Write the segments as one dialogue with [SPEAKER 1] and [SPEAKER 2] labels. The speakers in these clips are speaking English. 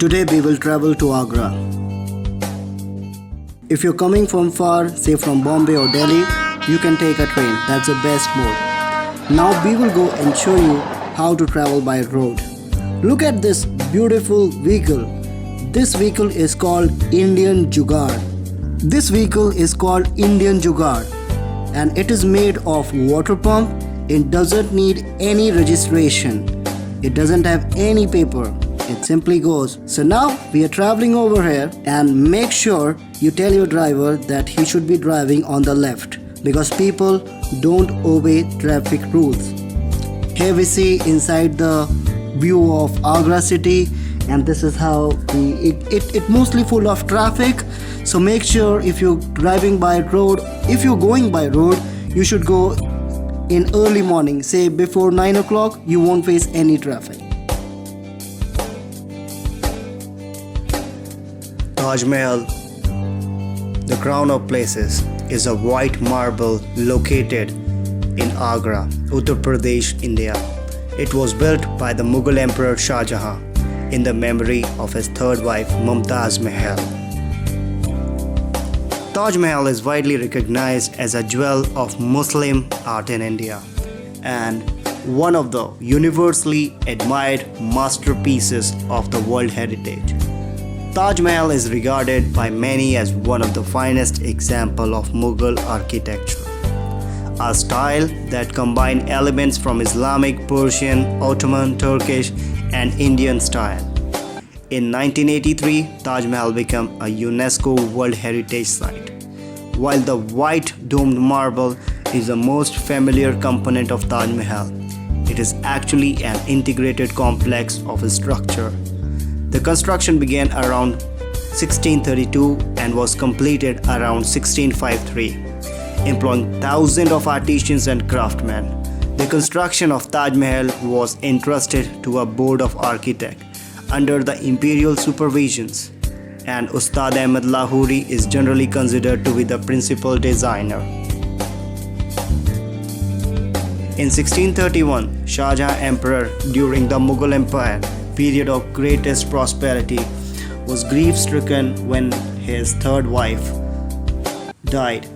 [SPEAKER 1] Today we will travel to Agra. If you're coming from far, say from Bombay or Delhi, you can take a train. That's the best mode. Now we will go and show you how to travel by road. Look at this beautiful vehicle. This vehicle is called Indian Jugaad. This vehicle is called Indian Jugaad and it is made of water pump. It doesn't need any registration. It doesn't have any paper. It simply goes. So now we are traveling over here, and make sure you tell your driver that he should be driving on the left because people don't obey traffic rules. Here we see inside the view of Agra city, and this is how it mostly full of traffic. So make sure if you're driving by road, if you're going by road, you should go in early morning, say before 9 o'clock. You won't face any traffic. Taj Mahal, the crown of places, is a white marble located in Agra, Uttar Pradesh, India. It was built by the Mughal Emperor Shah Jahan in the memory of his third wife Taj Mahal. Taj Mahal is widely recognized as a jewel of Muslim art in India and one of the universally admired masterpieces of the world heritage. Taj Mahal is regarded by many as one of the finest examples of Mughal architecture, a style that combined elements from Islamic, Persian, Ottoman, Turkish, and Indian style. In 1983, Taj Mahal became a UNESCO World Heritage Site. While the white domed marble is the most familiar component of Taj Mahal, it is actually an integrated complex of a structure. The construction began around 1632 and was completed around 1653, employing thousands of artisans and craftsmen. The construction of Taj Mahal was entrusted to a board of architects under the imperial supervisions, and Ustad Ahmed Lahori is generally considered to be the principal designer. In 1631, Shah Jahan Emperor during the Mughal Empire period of greatest prosperity was grief-stricken when his third wife died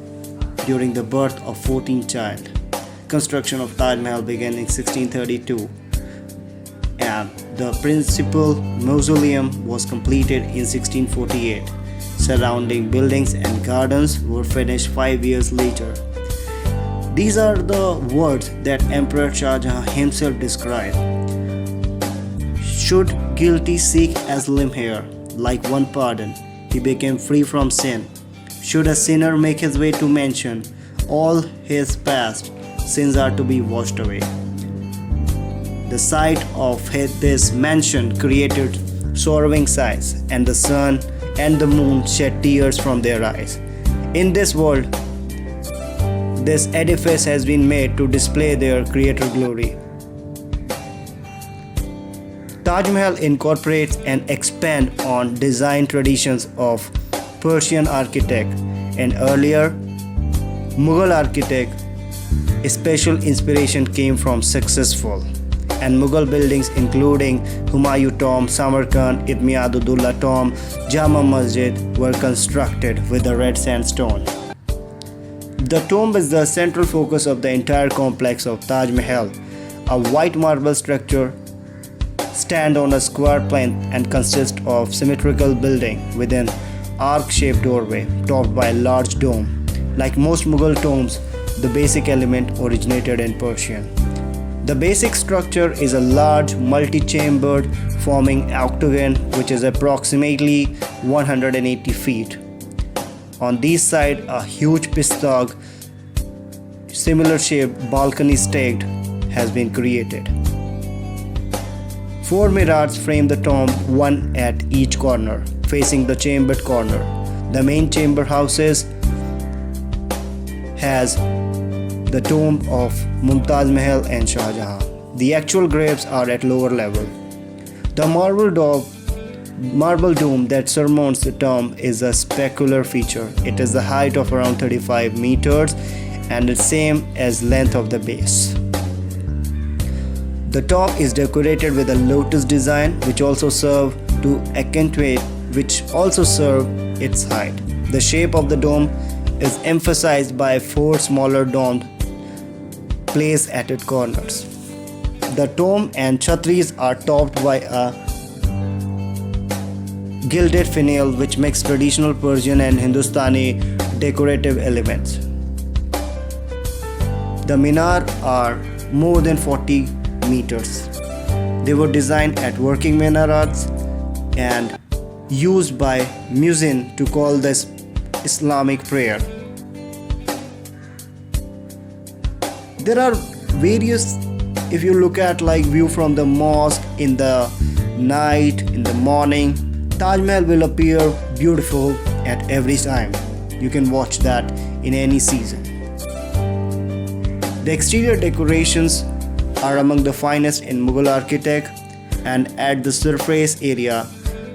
[SPEAKER 1] during the birth of 14th child. Construction of Taj Mahal began in 1632 and the principal mausoleum was completed in 1648. Surrounding buildings and gardens were finished 5 years later. These are the words that Emperor Shah Jahan himself described. Should guilty seek asylum here, like one pardon, he became free from sin. Should a sinner make his way to mansion, all his past sins are to be washed away. The sight of this mansion created sorrowing sighs, and the sun and the moon shed tears from their eyes. In this world, this edifice has been made to display their Creator glory. Taj Mahal incorporates and expands on design traditions of Persian architect and earlier Mughal architect. A special inspiration came from successful and Mughal buildings including Humayun Tomb, Samarkand, Itmiaduddaulah Tomb, Jama Masjid were constructed with the red sandstone. The tomb is the central focus of the entire complex of Taj Mahal, a white marble structure stand on a square plinth and consist of symmetrical building with an arc-shaped doorway topped by a large dome. Like most Mughal tombs, the basic element originated in Persian. The basic structure is a large multi-chambered forming octagon which is approximately 180 feet. On this side, a huge pistog, similar shaped balcony staked, has been created. 4 mirrors frame the tomb, one at each corner, facing the chambered corner. The main chamber houses has the tomb of Mumtaz Mahal and Shah Jahan. The actual graves are at lower level. The marble dome that surmounts the tomb is a specular feature. It is the height of around 35 meters and the same as length of the base. The top is decorated with a lotus design which also serves to accentuate, which also serve its height. The shape of the dome is emphasized by four smaller domed placed at its corners. The dome and chhatris are topped by a gilded finial which makes traditional Persian and Hindustani decorative elements. The minar are more than 40 meters. They were designed at working minarets and used by muezzin to call this Islamic prayer. There are various, if you look at like view from the mosque in the night, in the morning, Taj Mahal will appear beautiful at every time. You can watch that in any season. The exterior decorations are among the finest in Mughal architecture, and at the surface area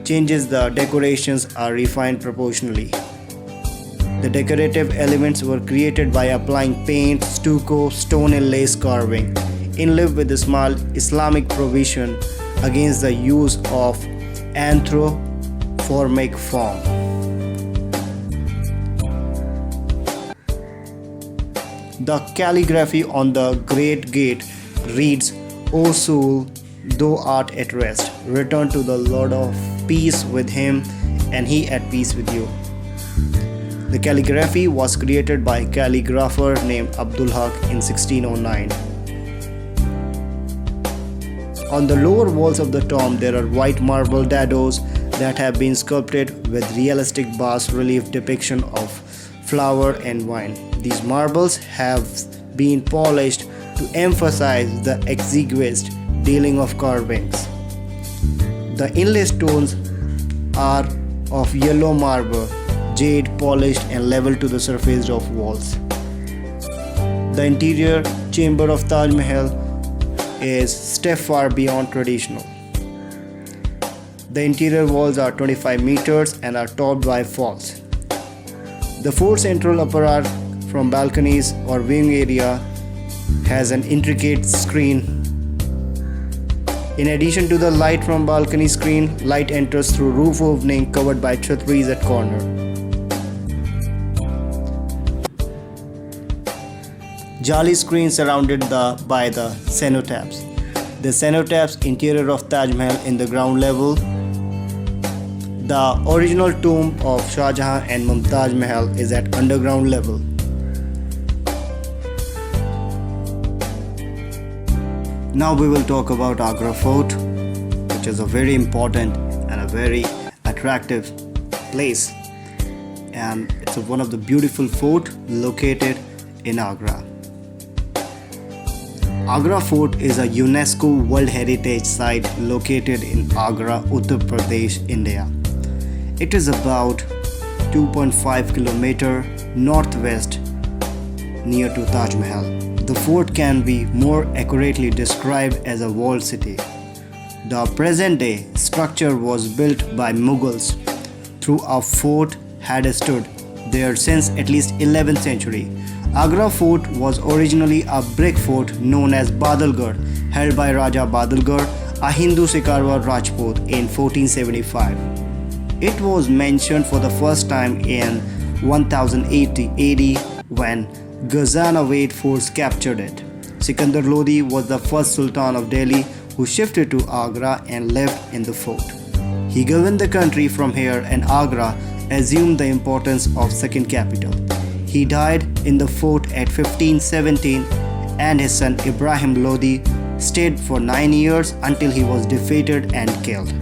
[SPEAKER 1] changes, the decorations are refined proportionally. The decorative elements were created by applying paint, stucco, stone and lace carving, inlaid with a small Islamic provision against the use of anthropomorphic form. The calligraphy on the Great Gate reads, "O soul, thou art at rest, return to the Lord of peace with him, and he at peace with you." The calligraphy was created by a calligrapher named Abdul Haq in 1609. On the lower walls of the tomb, there are white marble dados that have been sculpted with realistic bas-relief depiction of flower and wine. These marbles have been polished to emphasize the exquisite dealing of carvings. The inlay stones are of yellow marble, jade polished and leveled to the surface of walls. The interior chamber of Taj Mahal is step far beyond traditional. The interior walls are 25 meters and are topped by falls. The four central upper arch from balconies or viewing area has an intricate screen. In addition to the light from balcony screen, light enters through roof opening covered by chhatris at corner. Jali screen surrounded by the cenotaphs. The cenotaphs interior of Taj Mahal in the ground level. The original tomb of Shah Jahan and Mumtaz Mahal is at underground level. Now we will talk about Agra Fort, which is a very important and a very attractive place, and it's one of the beautiful fort located in Agra. Agra Fort is a UNESCO World Heritage Site located in Agra, Uttar Pradesh, India. It is about 2.5 km northwest near to Taj Mahal. The fort can be more accurately described as a walled city. The present-day structure was built by Mughals, though a fort had stood there since at least 11th century. Agra Fort was originally a brick fort known as Badalgarh, held by Raja Badalgarh, a Hindu Sikarwar Rajput, in 1475. It was mentioned for the first time in 1080 AD when Ghaznavid force captured it. Sikandar Lodi was the first Sultan of Delhi who shifted to Agra and lived in the fort. He governed the country from here, and Agra assumed the importance of second capital. He died in the fort at 1517, and his son Ibrahim Lodi stayed for 9 years until he was defeated and killed.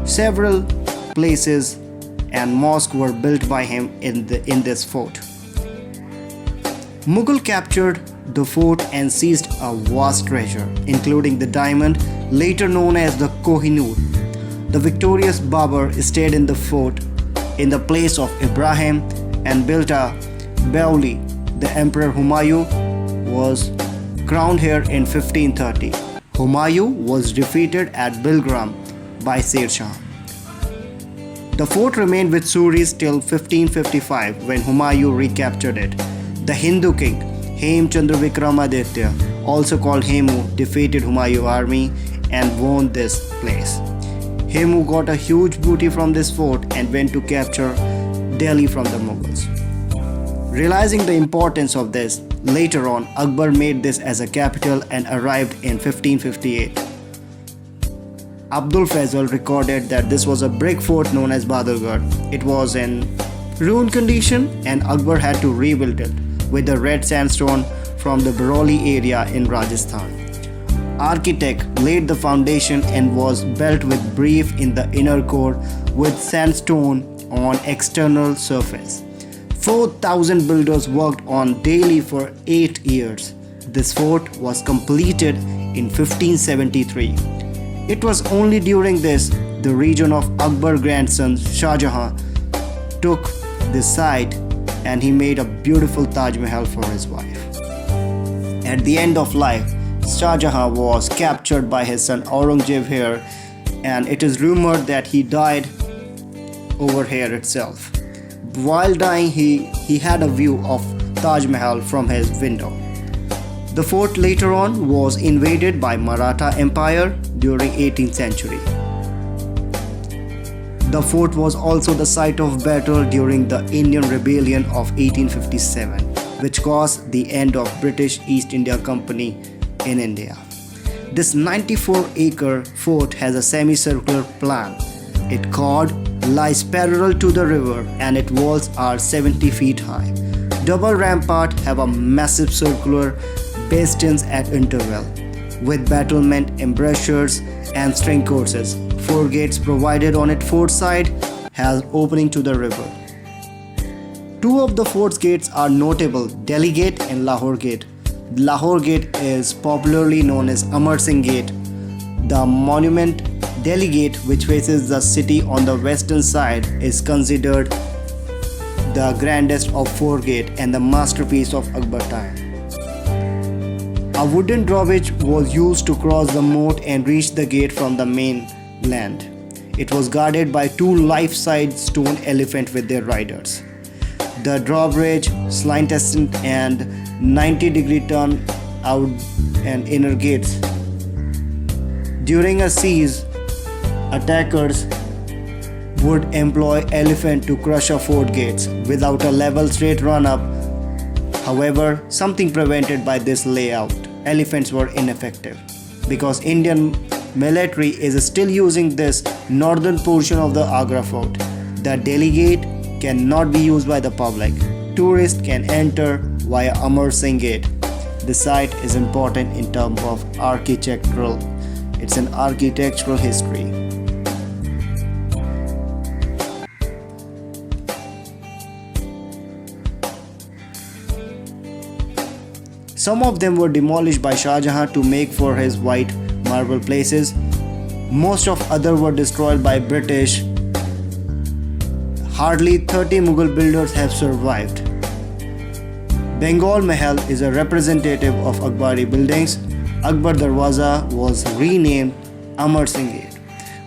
[SPEAKER 1] Several places and mosques were built by him in this fort. Mughal captured the fort and seized a vast treasure, including the diamond later known as the Kohinoor. The victorious Babur stayed in the fort in the place of Ibrahim and built a Baoli. The Emperor Humayun was crowned here in 1530. Humayun was defeated at Bilgram by Sher Shah. The fort remained with Suris till 1555 when Humayun recaptured it. The Hindu king Hem Chandra Vikramaditya, also called Hemu, defeated Humayun's army and won this place. him who got a huge booty from this fort and went to capture Delhi from the Mughals. Realizing the importance of this, later on Akbar made this as a capital and arrived in 1558. Abdul Faisal recorded that this was a brick fort known as Badurgarh. It was in ruined condition and Akbar had to rebuild it with the red sandstone from the Bareilly area in Rajasthan. Architect laid the foundation and was built with brick in the inner core with sandstone on external surface. 4,000 builders worked on daily for 8 years. This fort was completed in 1573. It was only during this the region of Akbar's grandson Shah Jahan took this site and he made a beautiful Taj Mahal for his wife. At the end of life, Shah Jahan was captured by his son Aurangzeb here, and it is rumored that he died over here itself. While dying, he had a view of Taj Mahal from his window. The fort later on was invaded by Maratha Empire during 18th century. The fort was also the site of battle during the Indian Rebellion of 1857, which caused the end of British East India Company in India. This 94-acre fort has a semicircular plan. Its chord lies parallel to the river and its walls are 70 feet high. Double rampart have a massive circular bastions at interval, with battlement embrasures and string courses. 4 gates provided on its fort side has opening to the river. 2 of the fort's gates are notable, Delhi Gate and Lahore Gate. Lahore Gate is popularly known as Amar Singh Gate. The monument Delhi Gate, which faces the city on the western side, is considered the grandest of 4 gates and the masterpiece of Akbar time. A wooden drawbridge was used to cross the moat and reach the gate from the mainland. It was guarded by 2 life-size stone elephants with their riders. The drawbridge, slant ascent and 90-degree turn out and inner gates. During a siege, attackers would employ elephant to crush a fort gates without a level straight run up. However, something prevented by this layout. Elephants were ineffective because Indian military is still using this northern portion of the Agra fort. The Delhi Gate cannot be used by the public. Tourists can enter via Amar Singh Gate. The site is important in terms of architectural. It's an architectural history. Some of them were demolished by Shah Jahan to make for his white marble places. Most of others were destroyed by British. Hardly 30 Mughal builders have survived. Bengal Mahal is a representative of Akbari buildings. Akbar Darwaza was renamed Amar Singh Gate.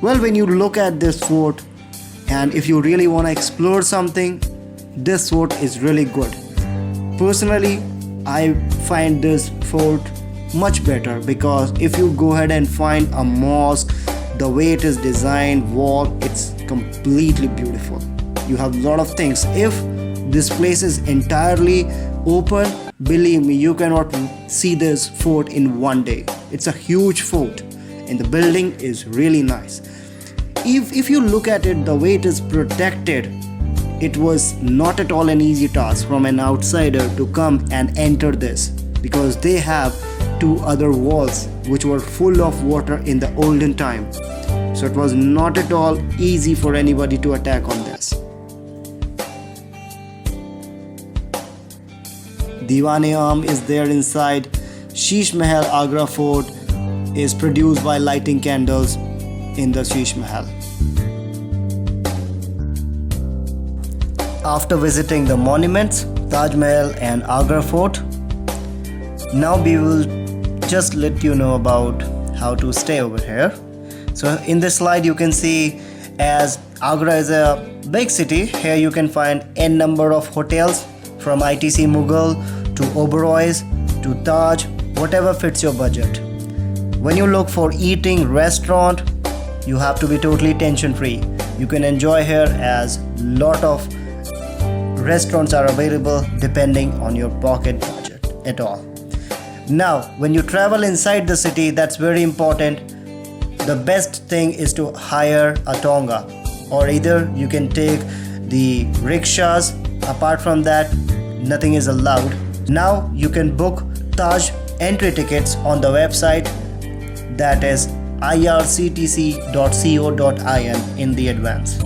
[SPEAKER 1] Well, when you look at this fort and if you really want to explore something, this fort is really good. Personally, I find this fort much better because if you go ahead and find a mosque, the way it is designed, wall, it's completely beautiful. You have a lot of things. If this place is entirely open, believe me, you cannot see this fort in one day. It's a huge fort and the building is really nice. If you look at it, the way it is protected, it was not at all an easy task from an outsider to come and enter this because they have 2 other walls which were full of water in the olden time. So it was not at all easy for anybody to attack on this. Diwan-e-Am is there inside. Sheesh Mahal Agra Fort is produced by lighting candles in the Sheesh Mahal. After visiting the monuments, Taj Mahal and Agra Fort, now we will just let you know about how to stay over here. So in this slide you can see, as Agra is a big city, here you can find n number of hotels from ITC Mughal to Oberoi's to Taj, whatever fits your budget. When you look for eating restaurant, you have to be totally tension free. You can enjoy here as lot of restaurants are available depending on your pocket budget at all. Now, when you travel inside the city, that's very important. The best thing is to hire a tonga, or either you can take the rickshaws. Apart from that, nothing is allowed. Now you can book Taj entry tickets on the website, that is irctc.co.in, in the advance.